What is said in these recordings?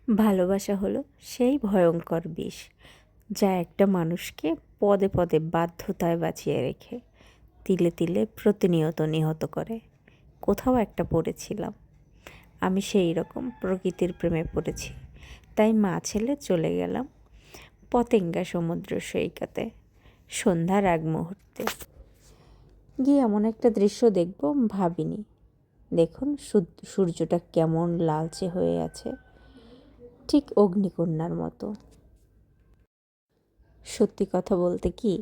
ভালোবাসা হলো সেই ভয়ঙ্কর বিষ যা একটা মানুষকে পদে পদে বাধ্যতায় বাঁচিয়ে রেখে তিলে তিলে প্রতিনিয়ত নিহত করে। কোথাও একটা পড়েছিলাম, আমি সেই রকম প্রকৃতির প্রেমে পড়েছি। তাই মা ছেলে চলে গেলাম পতেঙ্গা সমুদ্র সৈকতে সন্ধ্যার আগ মুহূর্তে। গিয়ে এমন একটা দৃশ্য দেখব ভাবিনি। দেখুন সূর্যটা কেমন লালচে হয়ে আছে, ঠিক অগ্নিকন্যার মতো। সত্যি কথা বলতে কি,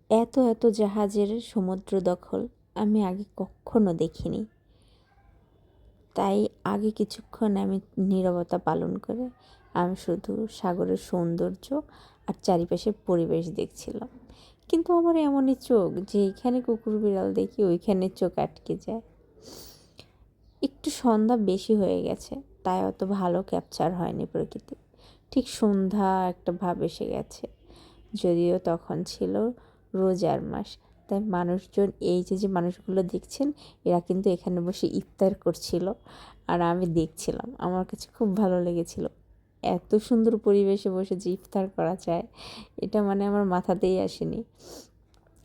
এত এত জাহাজের সমুদ্র দখল আমি আগে কখনো দেখিনি। তাই আগে কিছুক্ষণ আমি নীরবতা পালন করে আমি শুধু সাগরের সৌন্দর্য আর চারিপাশের পরিবেশ দেখছিলাম। কিন্তু আমার এমনই চোখ যে এইখানে কুকুর বিড়াল দেখি ওইখানে চোখ আটকে যায়। একটু সন্ধ্যা বেশি হয়ে গেছে, তাই অত ভালো ক্যাপচার হয়নি প্রকৃতি। ঠিক সন্ধ্যা একটা ভাব এসে গেছে, যদিও তখন ছিল রোজার মাস। তাই মানুষজন, এই যে মানুষগুলো দেখছেন, এরা কিন্তু এখানে বসে ইফতার করছিল আর আমি দেখছিলাম। আমার কাছে খুব ভালো লেগেছিল। এত সুন্দর পরিবেশে বসে যে ইফতার করা যায়, এটা আমার মাথাতেই আসেনি।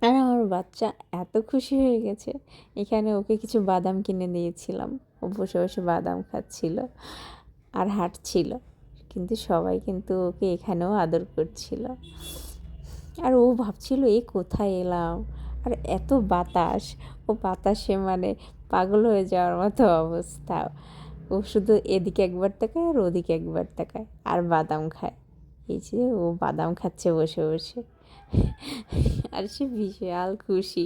আর আমার বাচ্চা এত খুশি হয়ে গেছে, এখানে ওকে কিছু বাদাম কিনে দিয়েছিলাম। ও বসে বসে বাদাম খাচ্ছিল আর হাঁটছিল, কিন্তু সবাই কিন্তু ওকে এখানেও আদর করছিল। আর ও ভাবছিল এই কোথায় এলাম, আর এত বাতাস, ও বাতাসে পাগল হয়ে যাওয়ার মতো অবস্থা। ও শুধু এদিকে একবার তাকায় আর ওদিকে একবার তাকায় আর বাদাম খায়। এই যে ও বাদাম খাচ্ছে বসে বসে, আর সে বিশাল খুশি।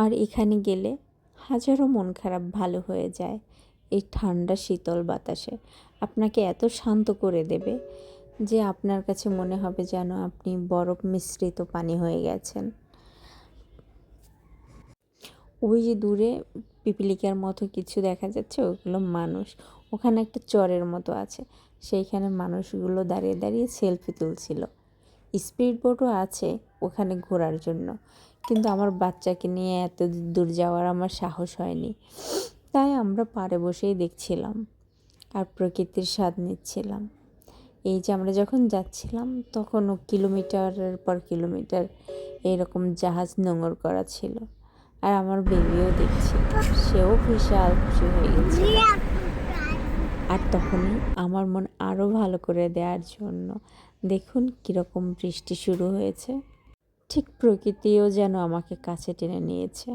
আর এখানে গেলে হাজারো মন খারাপ ভালো হয়ে যায়। এই ঠান্ডা শীতল বাতাসে আপনাকে এত শান্ত করে দেবে যে আপনার কাছে মনে হবে যেন আপনি বরফ মিশ্রিত পানি হয়ে গেছেন। ওই যে দূরে পিপিলিকার মতো কিছু দেখা যাচ্ছে, ওগুলো মানুষ। ওখানে একটা চরের মতো আছে, সেইখানে মানুষগুলো দাঁড়িয়ে দাঁড়িয়ে সেলফি তুলছিল। স্পিড বোটও আছে ওখানে ঘোরার জন্য, কিন্তু আমার বাচ্চাকে নিয়ে এত দূর যাওয়ার আমার সাহস হয়নি। তাই আমরা পাড়ে বসেই দেখছিলাম আর প্রকৃতির স্বাদ নিচ্ছিলাম। এই যে আমরা যখন যাচ্ছিলাম তখনও কিলোমিটারের পর কিলোমিটার এইরকম জাহাজ নোঙর করা ছিল। আর আমার বেবিও দেখছি, সেও বিশাল খুশি হয়ে গেছে। আর তখনই আমার মন আরও ভালো করে দেওয়ার জন্য দেখুন কীরকম বৃষ্টি শুরু হয়েছে। ঠিক প্রকৃতিও যেন আমাকে কাছে টেনে নিয়েছে।